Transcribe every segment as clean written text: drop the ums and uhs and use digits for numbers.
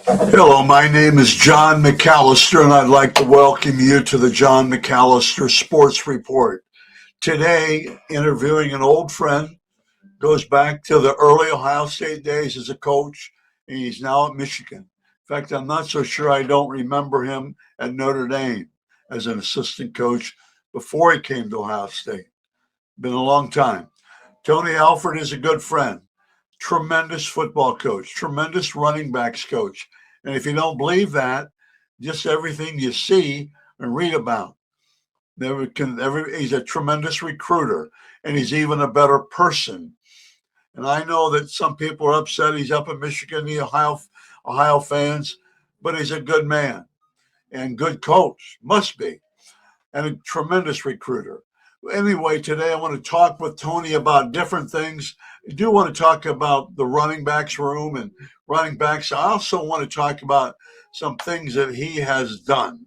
Hello, my name is John McAllister, and I'd like to welcome you to the John McAllister Sports Report. Today, interviewing an old friend, goes back to the early Ohio State days as a coach, and he's now at Michigan. In fact, I'm not so sure I don't remember him at Notre Dame as an assistant coach before he came to Ohio State. Been a long time. Tony Alford is a good friend, tremendous football coach, tremendous running backs coach. And if you don't believe that, just everything you see and read about. He's a tremendous recruiter, and he's even a better person. And I know that some people are upset he's up in Michigan, the Ohio fans, but he's a good man and good coach, must be, and a tremendous recruiter. Anyway, today I want to talk with Tony about different things. I do want to talk about the running backs room and running backs. I also want to talk about some things that he has done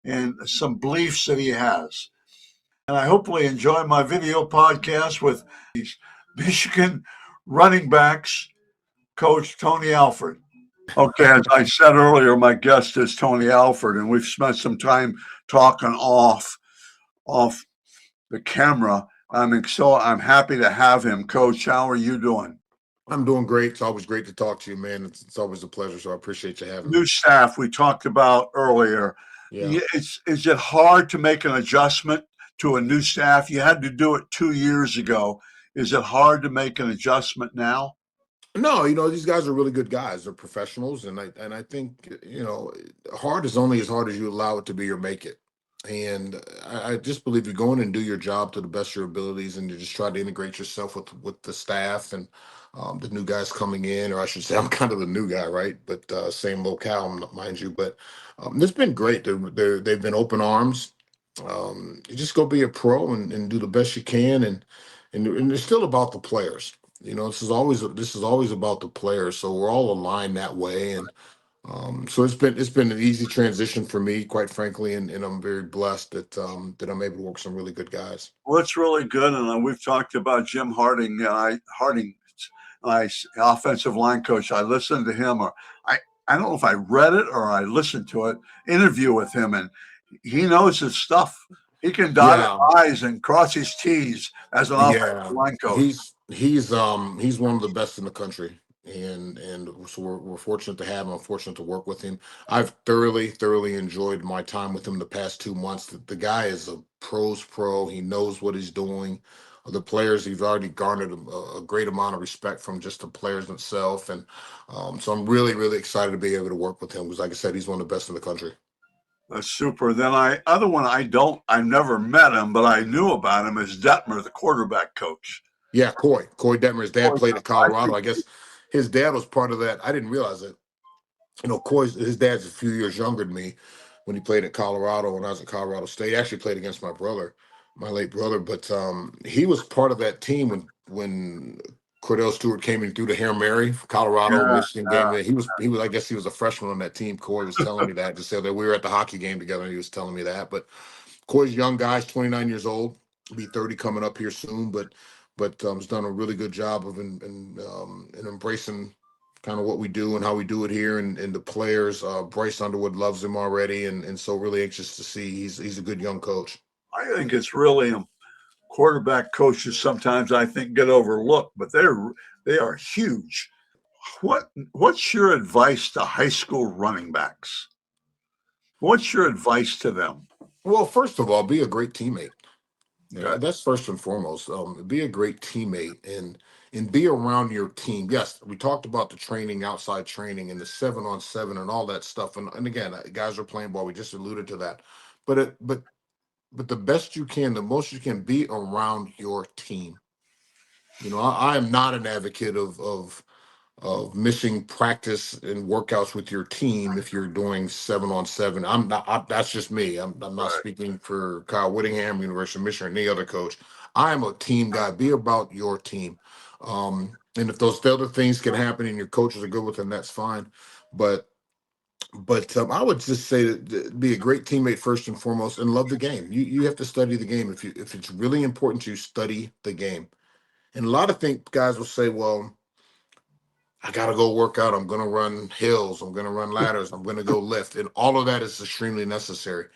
and some beliefs that he has. And I hopefully enjoy my video podcast with these Michigan running backs coach Tony Alford. Okay, as I said earlier, my guest is Tony Alford, and we've spent some time talking off the camera. I'm happy to have him. Coach, how are you doing? I'm doing great. It's always great to talk to you, man. It's always a pleasure. So I appreciate you having me. New staff we talked about earlier. Yeah. Is it hard to make an adjustment to a new staff? You had to do it 2 years ago. Is it hard to make an adjustment now? No, these guys are really good guys. They're professionals, and I think hard is only as hard as you allow it to be or make it. And I just believe you go in and do your job to the best of your abilities, and you just try to integrate yourself with the staff and the new guys coming in, or I should say, I'm kind of the new guy, right? But same locale, mind you. But it's been great. They've been open arms. You just go be a pro and do the best you can, and it's still about the players. This is always about the players. So we're all aligned that way, and so it's been an easy transition for me, quite frankly, and I'm very blessed that I'm able to work with some really good guys. Well, it's really good, and we've talked about Jim Harding, my offensive line coach. I listened to him, or I don't know if I read it or I listened to it interview with him, and he knows his stuff. He can dot his Yeah, I's and cross his T's as an offensive yeah, line coach. he's one of the best in the country, and so we're fortunate to have him. I'm fortunate to work with him. I've thoroughly enjoyed my time with him the past 2 months. The guy is a pro's pro. He knows what he's doing. The players, he's already garnered a great amount of respect from just the players themselves, and so I'm really excited to be able to work with him because, like I said, he's one of the best in the country. That's super. Then other one I've never met him, but I knew about him is Detmer, the quarterback coach. Yeah, Coy Detmer's dad played at I Colorado. I guess his dad was part of that. I didn't realize it. His dad's a few years younger than me when he played at Colorado when I was at Colorado State. He actually played against my brother, my late brother, but he was part of that team when Cordell Stewart came in through the Hail Mary for Colorado Yeah, Michigan game. He was I guess he was a freshman on that team. Coy was telling me that, just said that we were at the hockey game together and he was telling me that. But Coy's a young guy, he's 29 years old, be 30 coming up here soon, but has done a really good job of in embracing kind of what we do and how we do it here, and the players. Bryce Underwood loves him already, and so really anxious to see. He's a good young coach. I think it's really quarterback coaches sometimes I think get overlooked, but they are huge. What's your advice to high school running backs? What's your advice to them? Well, first of all, be a great teammate. Okay. That's first and foremost. Be a great teammate and be around your team. Yes, we talked about the training, outside training, and the 7-on-7 and all that stuff. And again, guys are playing ball. We just alluded to that. But the best you can, the most you can, be around your team. I am not an advocate of missing practice and workouts with your team if you're doing 7-on-7. I'm not. That's just me. I'm not Right. speaking for Kyle Whittingham, University of Michigan, or any other coach. I am a team guy. Be about your team. And if those other things can happen and your coaches are good with them, that's fine. But I would just say that be a great teammate first and foremost, and love the game. You have to study the game. If it's really important to you, study the game. And a lot of guys will say, well, I got to go work out. I'm going to run hills. I'm going to run ladders. I'm going to go lift. And all of that is extremely necessary.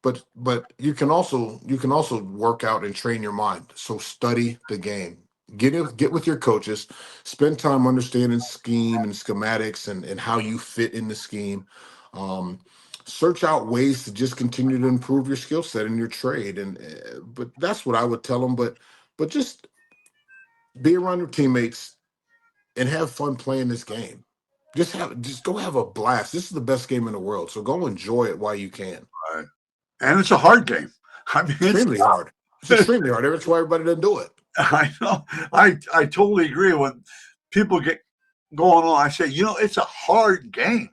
But you can also work out and train your mind. So study the game. Get with your coaches. Spend time understanding scheme and schematics and how you fit in the scheme. Um, Search out ways to just continue to improve your skill set in your trade. And but that's what I would tell them. But just be around your teammates and have fun playing this game. Just go have a blast. This is the best game in the world. So go enjoy it while you can. Right. And it's a hard game. I mean, it's Extremely hard. It's extremely hard. That's why everybody doesn't do it. I know. I totally agree. When people get going on, I say, it's a hard game,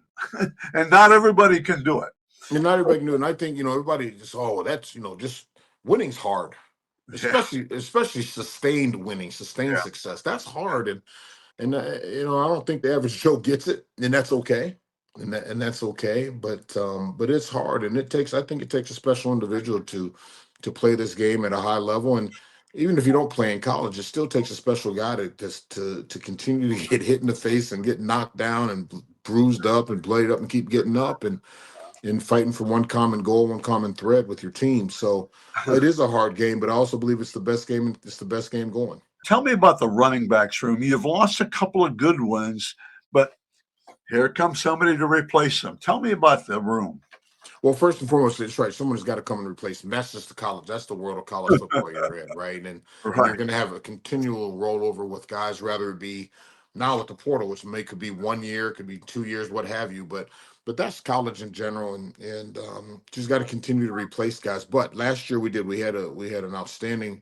and not everybody can do it. And not everybody can do it. And I think, everybody just, that's, just winning's hard. Yeah, Especially sustained winning, sustained yeah. success. That's hard. And I don't think the average Joe gets it, and that's okay. And that's okay. But it's hard, and I think it takes a special individual to play this game at a high level. And even if you don't play in college, it still takes a special guy to continue to get hit in the face and get knocked down and bruised up and bloodied up and keep getting up and fighting for one common goal, one common thread with your team. So it is a hard game, but I also believe it's the best game. It's the best game going. Tell me about the running backs room. You've lost a couple of good ones, but here comes somebody to replace them. Tell me about the room. Well, first and foremost, it's right. Someone's got to come and replace him. That's just the college. That's the world of college football you're in, right? And you're Right. going to have a continual rollover with guys, rather it be now with the portal, which could be 1 year, could be 2 years, what have you. But that's college in general, and just got to continue to replace guys. But last year we had an outstanding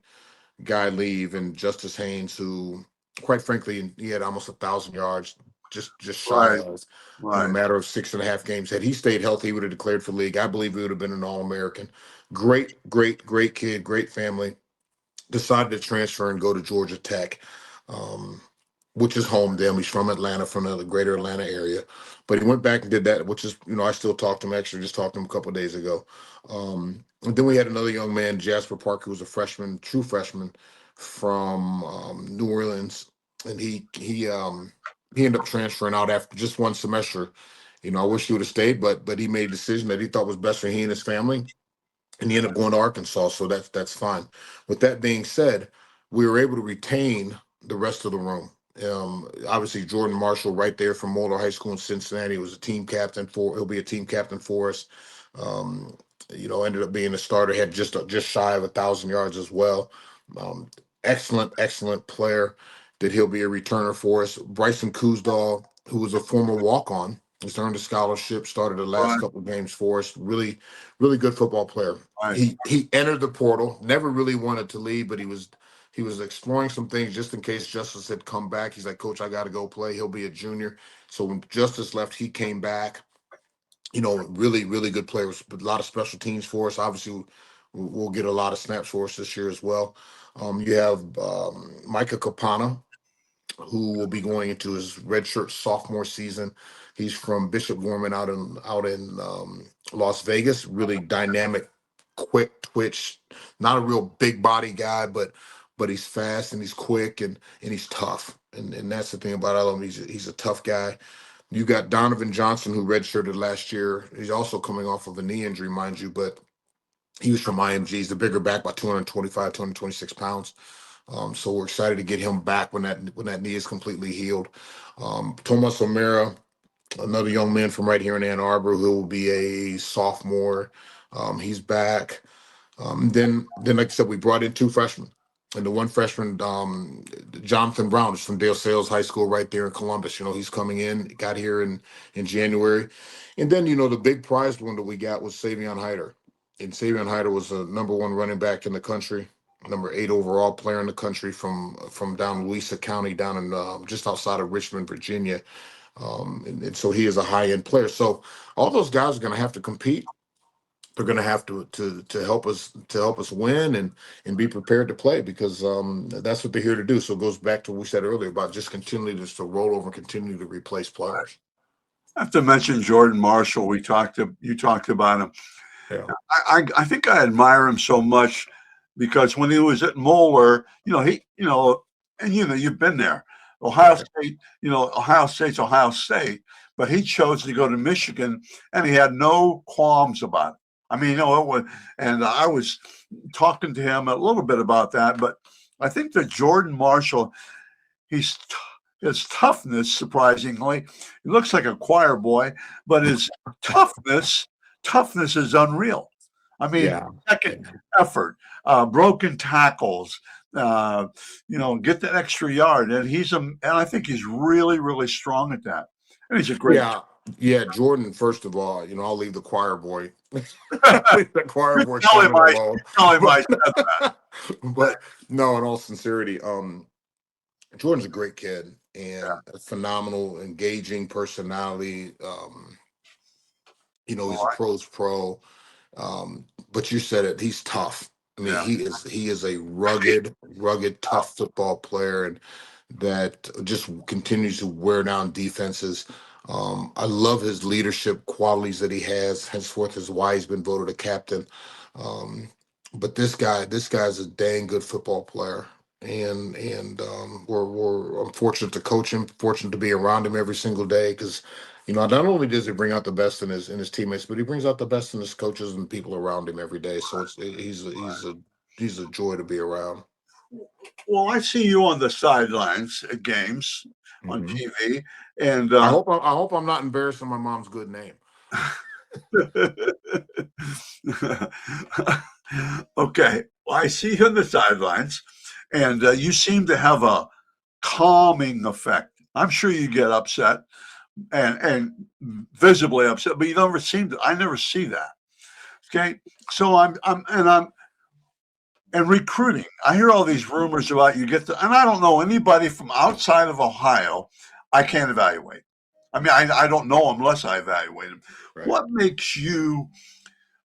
guy leave, and Justice Haynes, who, quite frankly, he had almost 1,000 yards, just shy Right. of, in a Right. matter of 6.5 games. Had he stayed healthy, he would have declared for league. I believe he would have been an All-American. Great, great, great kid, great family. Decided to transfer and go to Georgia Tech, um, which is home to him. He's from Atlanta, from the greater Atlanta area. But he went back and did that, which is, I still talked to him. Actually, just talked to him a couple of days ago. And then we had another young man, Jasper Parker, who was a freshman, true freshman from New Orleans, and he ended up transferring out after just one semester. I wish he would have stayed, but he made a decision that he thought was best for he and his family, and he ended up going to Arkansas, so that's fine. With that being said, we were able to retain the rest of the room. Obviously, Jordan Marshall, right there from Moeller High School in Cincinnati, was a team captain for. He'll be a team captain for us. Um, Ended up being a starter. Had just shy of 1,000 yards as well. Um, excellent player. That he'll be a returner for us. Bryson Kuzdal, who was a former walk-on, has earned a scholarship. Started the last Right. couple of games for us. Really good football player. Right. He entered the portal, never really wanted to leave, but he was exploring some things just in case Justice had come back. He's like, Coach, I got to go play. He'll be a junior. So when Justice left, he came back. Really, really good players, but a lot of special teams for us. Obviously, we'll get a lot of snaps for us this year as well. You have Micah Capana, who will be going into his redshirt sophomore season. He's from Bishop Gorman out in Las Vegas. Really dynamic, quick twitch, not a real big body guy, but he's fast and he's quick and he's tough. And that's the thing about him. He's a tough guy. You got Donovan Johnson, who redshirted last year. He's also coming off of a knee injury, mind you, but he was from IMG. He's the bigger back by 225, 226 pounds. So we're excited to get him back when that knee is completely healed. Tomas O'Mara, another young man from right here in Ann Arbor, who will be a sophomore. He's back. Then, like I said, we brought in two freshmen, and the one freshman, Jonathan Brown, is from Dale Sales High School right there in Columbus. He's coming in, got here in January, and then the big prize one that we got was Savion Hyder, and Savion Hyder was the number one running back in the country, number 8 overall player in the country from down Louisa County, down in just outside of Richmond, Virginia, and so he is a high end player. So all those guys are going to have to compete. They're going to have to help us win and be prepared to play, because that's what they're here to do. So it goes back to what we said earlier about just continuing to roll over and continue to replace players. I have to mention Jordan Marshall. You talked about him. Yeah. I think I admire him so much because when he was at Moeller, and you've been there. Ohio State, Ohio State's Ohio State, but he chose to go to Michigan, and he had no qualms about it. I mean, it was, and I was talking to him a little bit about that, but I think that Jordan Marshall, his toughness, surprisingly, he looks like a choir boy, but his toughness, toughness is unreal. I mean, Yeah. second effort, broken tackles, get that extra yard, and I think he's really, really strong at that, and he's a great. Yeah. Yeah. Jordan, first of all, I'll leave the choir boy. I'll leave the choir boy tell him comment I, alone. tell him I But, said but no, in all sincerity, Jordan's a great kid and that. a phenomenal, engaging personality. He's a Well, pro's pro. But you said it, he's tough. I mean, yeah, he is a rugged, tough football player, and that just continues to wear down defenses. I love his leadership qualities that he has. Henceforth, is why he's been voted a captain. Um, but this guy's a dang good football player, and I'm fortunate to coach him, fortunate to be around him every single day because not only does he bring out the best in his teammates, but he brings out the best in his coaches and people around him every day. So he's a joy to be around. well, I see you on the sidelines at games on Hmm. TV, and I hope I'm not embarrassing my mom's good name. okay. Well, I see you on the sidelines, and you seem to have a calming effect. I'm sure you get upset and visibly upset, but you never seem to. I never see that. Okay, so I'm and recruiting. I hear all these rumors about and I don't know anybody from outside of Ohio. I can't evaluate. I mean, I don't know unless I evaluate them. Right. What makes you?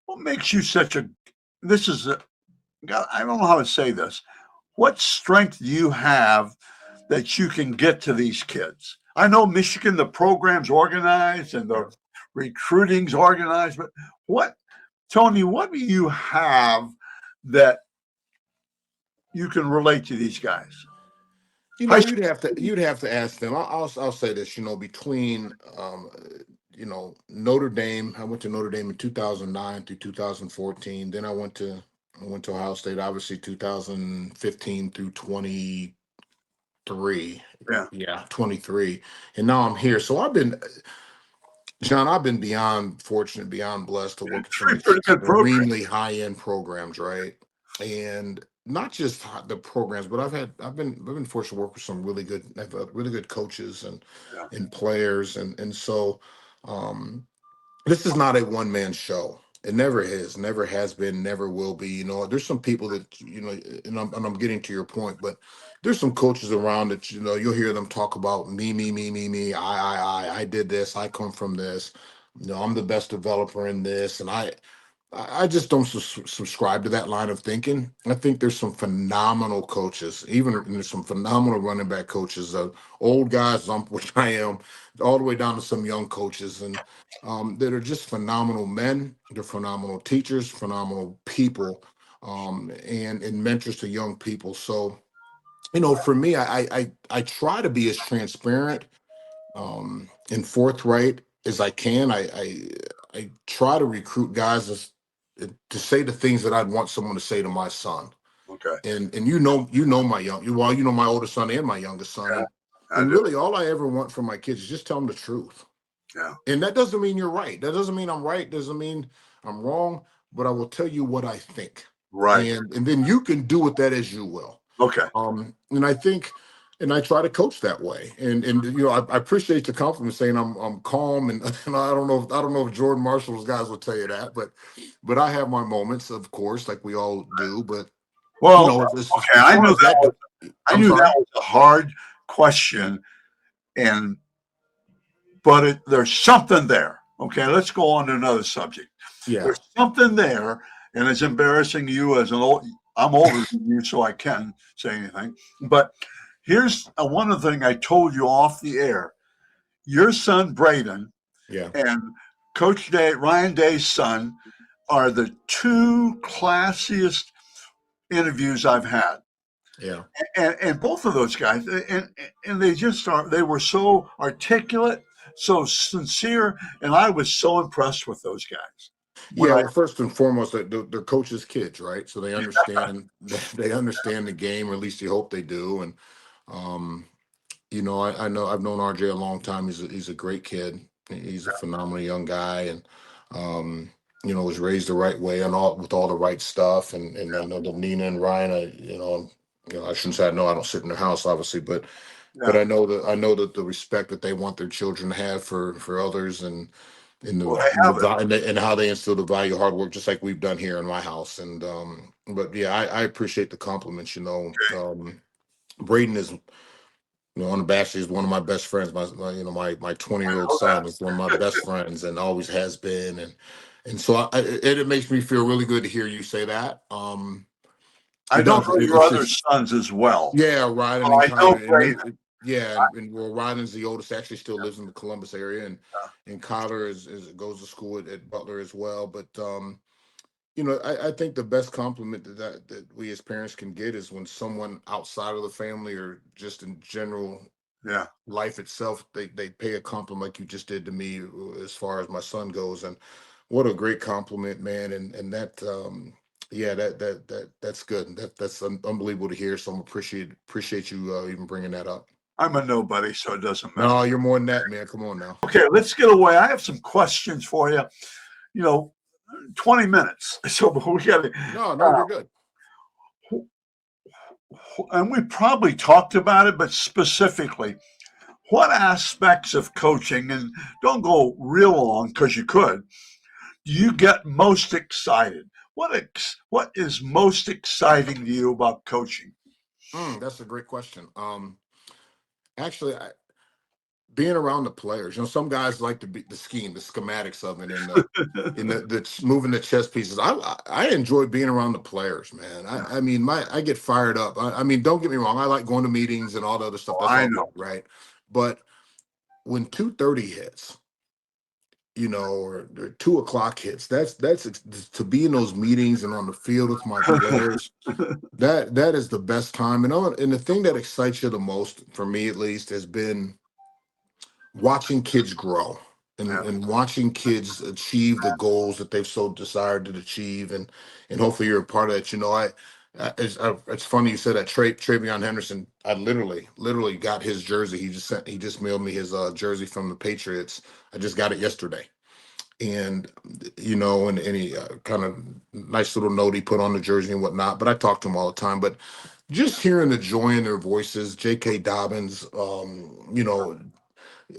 What makes you such a? This is a. God, I don't know how to say this. What strength do you have that you can get to these kids? I know Michigan, the program's organized and Yeah. the recruiting's organized, but what, Tony? What do you have that you can relate to these guys? High school. You'd have to ask them. I'll say this. Between Notre Dame. I went to Notre Dame in 2009 through 2014. Then I went to Ohio State, obviously 2015 through 23. Yeah. Yeah, 23, and now I'm here. So John, I've been beyond fortunate, beyond blessed to work at some Three pretty good programs. extremely high end programs, right? And not just the programs, but I've been fortunate to work with some really good coaches and Yeah. players, and so this is not a one man show. It never is, never has been, never will be. There's some people that and I'm getting to your point, but there's some coaches around that you'll hear them talk about me, I did this, I come from this, I'm the best developer in this, and I just don't subscribe to that line of thinking. I think there's some phenomenal coaches, even and there's some phenomenal running back coaches, old guys, which I am, all the way down to some young coaches, and that are just phenomenal men. They're phenomenal teachers, phenomenal people, and mentors to young people. So, for me, I try to be as transparent and forthright as I can. I try to recruit guys to say the things that I'd want someone to say to my son. Okay. And my oldest son and my youngest son, Yeah. and I and do. really all I ever want from my kids is just tell them the truth. Yeah. And that doesn't mean you're right. That doesn't mean I'm right. Doesn't mean I'm wrong. But I will tell you what I think, Right. and then you can do with that as you will. Okay. And I think, and I try to coach that way. And I appreciate the compliment saying I'm calm, and I don't know if Jordan Marshall's guys will tell you that, but I have my moments, of course, like we all do. But Well, as okay. I far knew as that, I I'm knew sorry. that was a hard question, and but there's something there. Okay, let's go on to another subject. Yeah, There's something there, and it's embarrassing you as an old. I'm older than you, so I can say anything. But here's one of the things I told you off the air. Your son Braden yeah, and Coach Day, Ryan Day's son, are the two classiest interviews I've had. Yeah. And both of those guys, and they just are. They were so articulate, so sincere, and I was so impressed with those guys. When Yeah, I well, first and foremost, they're coaches' kids, right? So they understand they understand the game, or at least you hope they do. And um, I know I've known RJ a long time. He's a great kid. He's a phenomenal young guy, and um, was raised the right way and all with all the right stuff. And I know that Nina and Ryan, I shouldn't say I know. I don't sit in their house, obviously, but yeah, I know that the respect that they want their children to have for others, and in well, the, they in the have it. va- and how they instill the value of hard work, just like we've done here in my house. And but yeah, I appreciate the compliments. Braden is, unabashedly, is one of my best friends. My 20-year-old Oh, son is one of my best friends and always has been. And so it makes me feel really good to hear you say that. I It don't does. know your It's other just, sons as well. yeah, Ryden Oh, and I know Connor, Braden. yeah, and well, Ryden's the oldest. Actually, still lives in the Columbus area, and Connor is goes to school at Butler as well. But I think the best compliment that we as parents can get is when someone outside of the family, or just in general Yeah, life itself, they pay a compliment like you just did to me, as far as my son goes. And what a great compliment, man. And that yeah, that's good. That's unbelievable to hear. So I appreciate you even bringing that up. I'm a nobody, so it doesn't matter. No, you're more than that, man. Come on now. Okay, let's get away. I have some questions for you. You know, 20 minutes. So we got to, No, you're good. and we probably talked about it, but specifically, what aspects of coaching, and don't go real long because you could, do you get most excited? What is most exciting to you about coaching? That's a great question. Actually, being around the players, some guys like to be the scheme, the schematics of it, and the moving the chess pieces. I enjoy being around the players, man. I mean, I get fired up. I mean, don't get me wrong. I like going to meetings and all the other stuff. Oh, That's I all good, know. right? But when 2:30 hits, or 2 o'clock hits, to be in those meetings and on the field with my players. That is the best time. And the thing that excites you the most, for me at least, has been watching kids grow, and, Yeah, and watching kids achieve the goals that they've so desired to achieve. And hopefully you're a part of that. It's funny you said that. Travion Henderson, I literally got his jersey. He just mailed me his jersey from the Patriots. I just got it yesterday. And and he kind of nice little note he put on the jersey and whatnot. But I talk to him all the time. But just hearing the joy in their voices, J.K. Dobbins,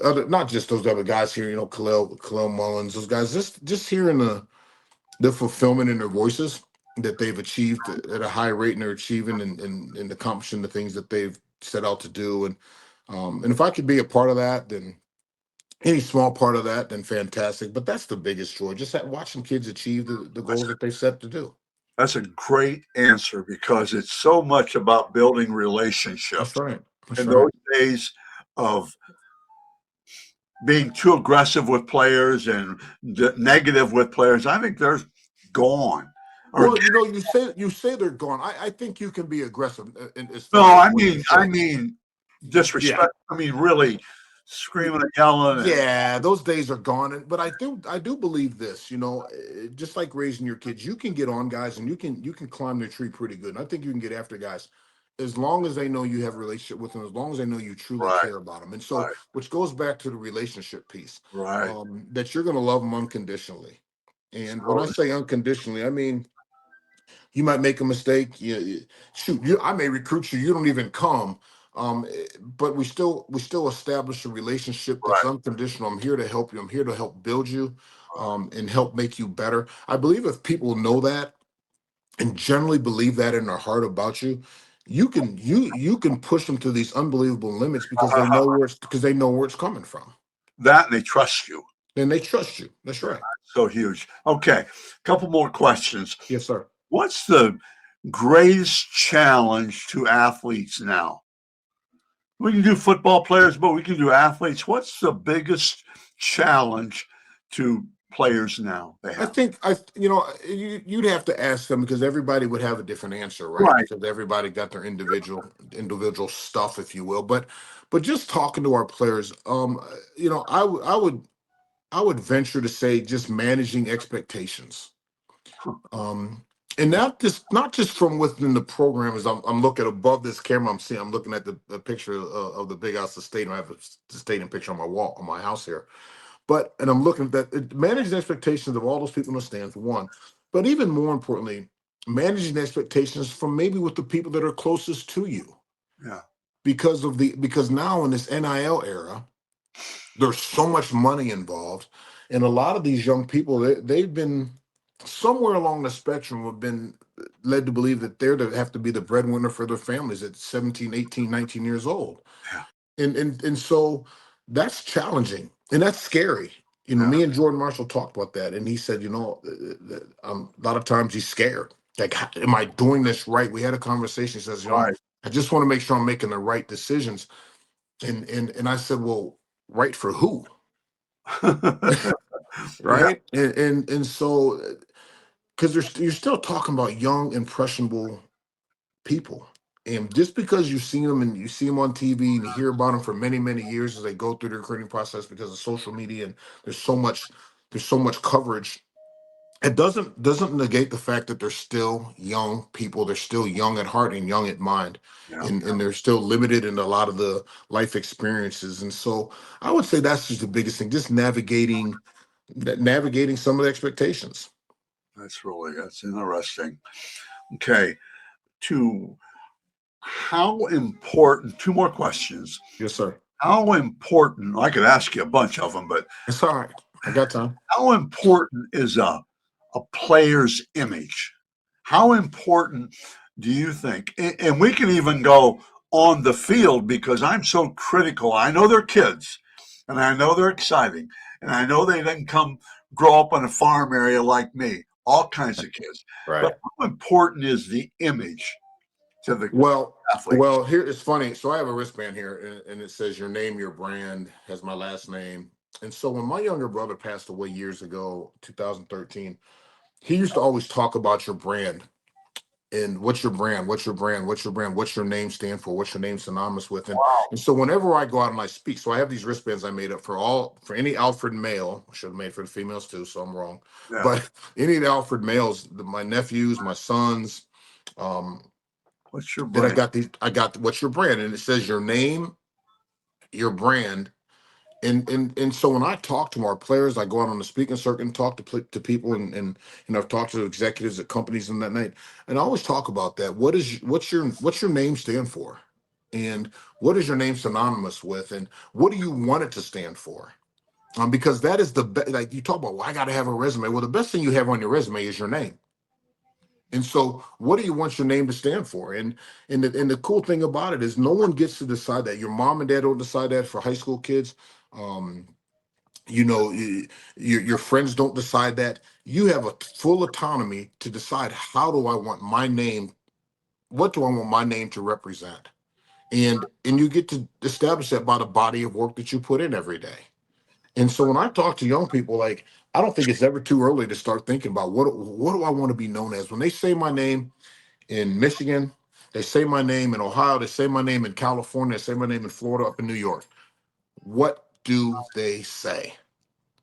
other, not just those other guys here, Khalil Mullins, those guys, just hearing the fulfillment in their voices that they've achieved at a high rate, and they're achieving and accomplishing the things that they've set out to do. And if I could be a part of that, then any small part of that, then fantastic. But that's the biggest joy, just watching kids achieve the that's goals that they set to do. that's a great answer because it's so much about building That's relationships. right. That's In right. those days of being too aggressive with players and negative with players, I think they're gone. Or Well, you say they're gone. I think you can be aggressive, as no, far as what you I say. mean Yeah. disrespect. I mean really screaming and yelling and Yeah, those days are gone. But I do believe this. Just like raising your kids, you can get on guys, and you can climb the tree pretty good. And I think you can get after guys as long as they know you have a relationship with them, as long as they know you truly right, care about them. And so, right, which goes back to the relationship piece, right. that you're going to love them unconditionally. And when I So say unconditionally, I mean you might make a mistake. Shoot, I may recruit you. You don't even come. But we still establish a relationship that's right. unconditional. I'm here to help you. I'm here to help build you, and help make you better. I believe if people know that and generally believe that in their heart about you, you can push them to these unbelievable limits because they know where it's coming from, That and they trust you. and they trust you. That's Yeah, right. so huge. Okay, a couple more questions. Yes, sir. What's the greatest challenge to athletes now? We can do football players, but we can do athletes. What's the biggest challenge to players now they I have? think you'd have to ask them because everybody would have a different answer, right? Right. Because everybody got their individual stuff, if you will. But just talking to our players, I would venture to say just managing expectations. Huh. Um, and not just from within the program. As I'm looking above this camera, I'm looking at the picture of the big house, the stadium. I have the stadium picture on my wall on my house here. And I'm looking at that, managing expectations of all those people in the stands, one. But even more importantly, managing expectations from maybe with the people that are closest to you. Yeah. Because now in this NIL era, there's so much money involved. And a lot of these young people, they've been somewhere along the spectrum have been led to believe that they're to have to be the breadwinner for their families at 17, 18, 19 years old. Yeah. And so that's challenging and that's scary. Yeah. Me and Jordan Marshall talked about that, and he said, a lot of times he's scared. Like, am I doing this right? We had a conversation. He says, Right. I just want to make sure I'm making the right decisions. And I said, well, right for who? Yeah. Right? And so because you're still talking about young, impressionable people. And just because you've seen them and you see them on TV and you hear about them for many, many years as they go through their recruiting process because of social media and there's so much coverage, it doesn't negate the fact that they're still young people. They're still young at heart and young at mind. Yeah. And they're still limited in a lot of the life experiences. And so I would say that's just the biggest thing, just navigating some of the expectations. That's interesting. Okay. To how important, two more questions. Yes, sir. How important, I could ask you a bunch of them, but It's all right. I got time. how important is a player's image? How important do you think? And we can even go on the field because I'm so critical. I know they're kids and I know they're exciting and I know they didn't come grow up in a farm area like me, all kinds of kids. But Right. how important is the image to the Well, athletes? here it's funny. So I have a wristband here, and it says your name, your brand, has my last name. And so when my younger brother passed away years ago, 2013, he used to always talk about your brand and what's your brand, what's your brand, what's your brand, what's your name stand for, what's your name synonymous with. And so whenever I go out and I speak, so I have these wristbands I made up for any Alfred male. I should have made for the females too, so I'm wrong. Yeah. But any of the Alfred males, my nephews, my sons, um, What's your that brand? I got what's your brand, and it says your name, your brand, and so when I talk to our players, I go out on the speaking circuit and talk to people, and I've talked to executives at companies and that night, and I always talk about that. What's your name stand for, and what is your name synonymous with, and what do you want it to stand for? Because that is like you talk about. Well, I got to have a resume. Well, the best thing you have on your resume is your name. And so, what do you want your name to stand for? And the cool thing about it is, no one gets to decide that. Your mom and dad don't decide that for high school kids. Um, your friends don't decide that. You have a full autonomy to decide how do I want my name. What do I want my name to represent? And you get to establish that by the body of work that you put in every day. And so when I talk to young people, like I don't think it's ever too early to start thinking about what do I want to be known as when they say my name in Michigan, they say my name in Ohio, they say my name in California, they say my name in Florida, up in New York. What do they say?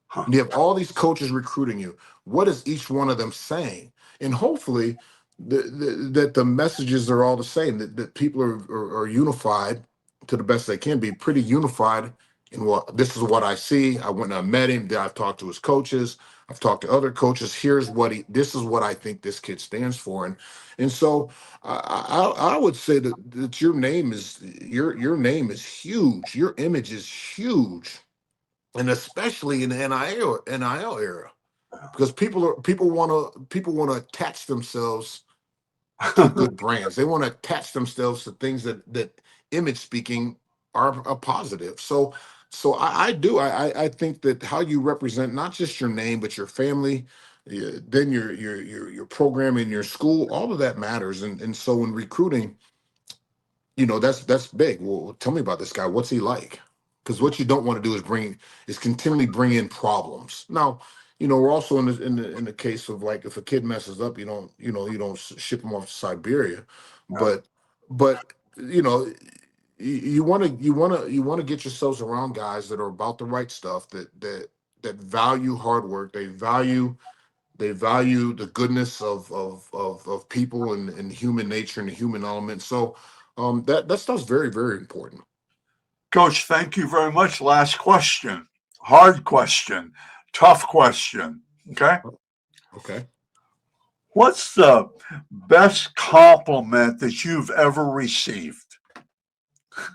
Huh. You have all these coaches recruiting you. What is each one of them saying? And hopefully, that the messages are all the same. That people are unified to the best they can be. Pretty unified in what this is what I see. I went and I met him. I've talked to his coaches. I've talked to other coaches. Here's what he. This is what I think this kid stands for. And so I would say that your name is huge. Your image is huge, and especially in the NIL era, because people want to attach themselves to good brands. They want to attach themselves to things that image speaking are positive. So I do I think that how you represent not just your name but your family, then your program in your school, all of that matters. And so in recruiting, that's big. Well, tell me about this guy. What's he like? Because what you don't want to do is continually bring in problems. Now, we're also in the case of, like, if a kid messes up, you don't ship him off to Siberia, Yeah. but you know you want to get yourselves around guys that are about the right stuff, that value hard work. They value the goodness of people, and human nature and the human element. So that stuff's very, very important. Coach, thank you very much. Last question. Hard question. Tough question. Okay. Okay. What's the best compliment that you've ever received?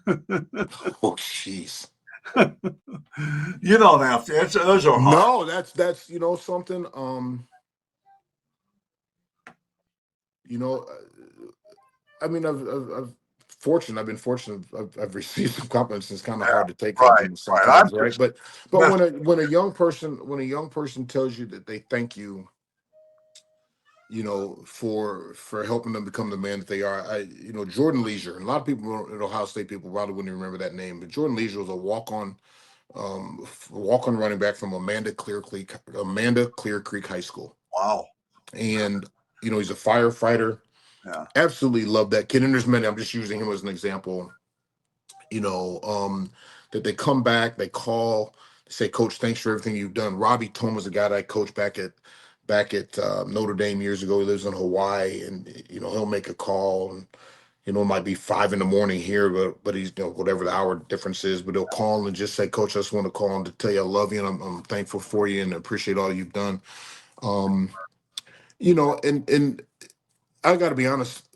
Oh, jeez. You don't have to answer. Those are hard. No, that's something. You know, I mean, I've fortunate. I've been fortunate. I've received some compliments. It's kind of hard to take Right, right. I'm sometimes, right? just But mess- when a young person tells you that they thank you, for helping them become the man that they are. Jordan Leisure, and a lot of people at Ohio State, people probably wouldn't remember that name, but Jordan Leisure was a walk-on running back from Amanda Clear Creek High School, wow. and he's a firefighter. Yeah. Absolutely love that kid. And there's many. I'm just using him as an example. You know, um, that they come back, they call, they say, "Coach, thanks for everything you've done." Robbie Tome was a guy that I coached back at Notre Dame years ago. He lives in Hawaii, and he'll make a call, and it might be 5 in the morning here, but he's, whatever the hour difference is, but he'll call and just say, "Coach, I just want to call and to tell you I love you, and I'm thankful for you and appreciate all you've done." Um, and I got to be honest,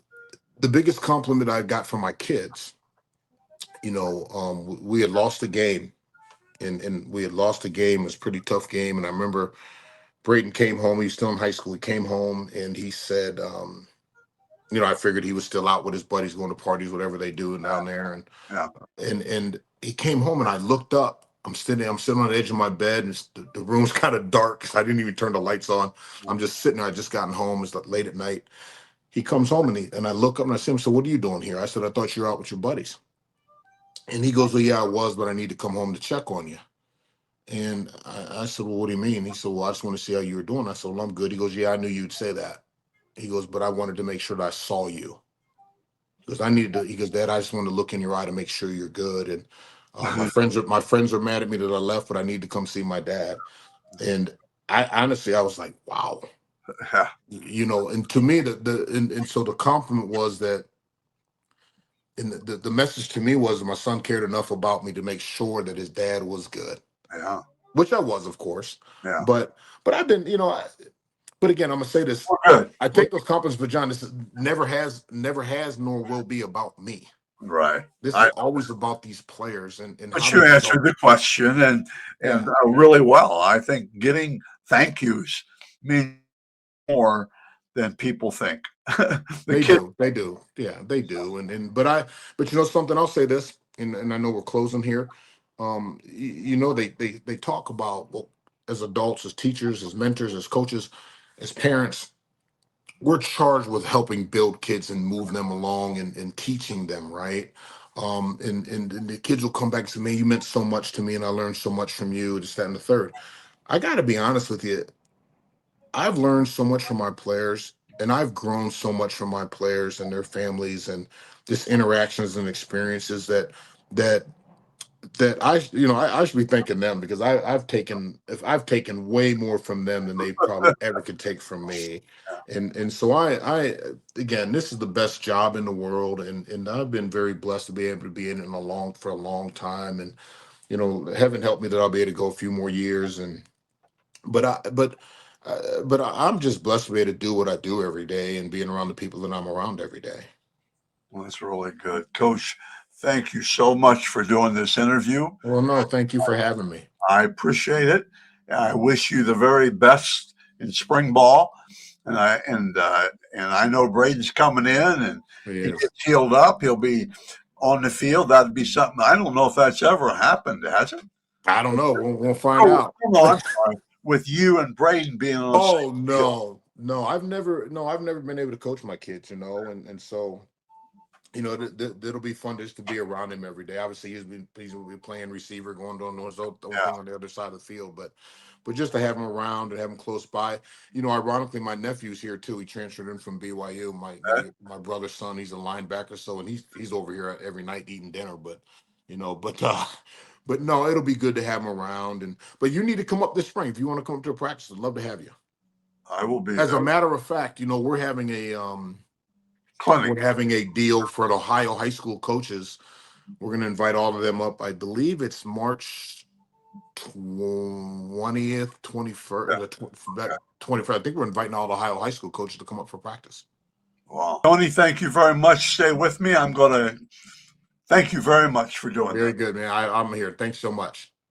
the biggest compliment I got from my kids, we had lost a game, and we had lost a game. It was a pretty tough game, and I remember Brayton came home. He was still in high school. He came home and he said, I figured he was still out with his buddies going to parties, whatever they do down there, Yeah. and he came home, and I looked up. I'm sitting on the edge of my bed, and the room's kind of dark because I didn't even turn the lights on. I'm just sitting there. I just gotten home. It's like late at night. He comes home, and I look up and I see him. So, what are you doing here? I said, "I thought you were out with your buddies." And he goes, "Well, yeah, I was, but I need to come home to check on you." And I said, "Well, what do you mean?" He said, "Well, I just want to see how you were doing." I said, "Well, I'm good." He goes, "Yeah, I knew you'd say that." He goes, "But I wanted to make sure that I saw you." Because I needed to. He goes, "Dad, I just wanted to look in your eye to make sure you're good." And my friends are mad at me that I left, but I need to come see my dad. And I honestly, I was like, "Wow," Yeah. And to me, and so the compliment was that, and the message to me was my son cared enough about me to make sure that his dad was good, Yeah. which I was, of course. Yeah. But I've been, but again, I'm gonna say this. We're good. I take those compliments, but John, this never has, nor will be about me. Right. This is I always about these players, and how But do you we answered help? the question and Yeah, really well. I think getting thank yous means more than people think. The they kid. do. They do. Yeah, they do. But something. I'll say this, and I know we're closing here. They talk about, well, as adults, as teachers, as mentors, as coaches, as parents, we're charged with helping build kids and move them along, and teaching them, right. And the kids will come back and say, "Man, you meant so much to me, and I learned so much from you," this, that, and the third. I got to be honest with you. I've learned so much from my players, and I've grown so much from my players and their families, and just interactions and experiences that I should be thanking them, because I've taken way more from them than they probably ever could take from me. And so I again, this is the best job in the world, and I've been very blessed to be able to be in it for a long time. And heaven help me that I'll be able to go a few more years. And but I but I'm just blessed to be able to do what I do every day, and being around the people that I'm around every day. Well, that's really good. Coach, thank you so much for doing this interview. Well, no, thank you for having me. I appreciate it. I wish you the very best in spring ball. And I know Braden's coming in and It he is. gets healed up. He'll be on the field. That'd be something. I don't know if that's ever happened, has it? I don't know. We'll find Oh, out. no, I'm sorry. With you and Braden being on the Oh, same field. no, I've never been able to coach my kids, and so it'll be fun just to be around him every day. Obviously, he's will be playing receiver, going doing those own Yeah. thing on the other side of the field, but just to have him around and have him close by. Ironically, my nephew's here too. He transferred in from BYU. My brother's son, he's a linebacker, so and he's over here every night eating dinner. But no, it'll be good to have him around. But you need to come up this spring if you want to come up to a practice. I'd love to have you. I will be As there. a matter of fact, we're having Clinic. a deal for the Ohio high school coaches. We're going to invite all of them up. I believe it's March 20th, 21st, 21st. I think we're inviting all the Ohio high school coaches to come up for practice. Wow. Tony, thank you very much. Stay with me. I'm going to thank you very much for doing that. Very good, man. I'm here. Thanks so much.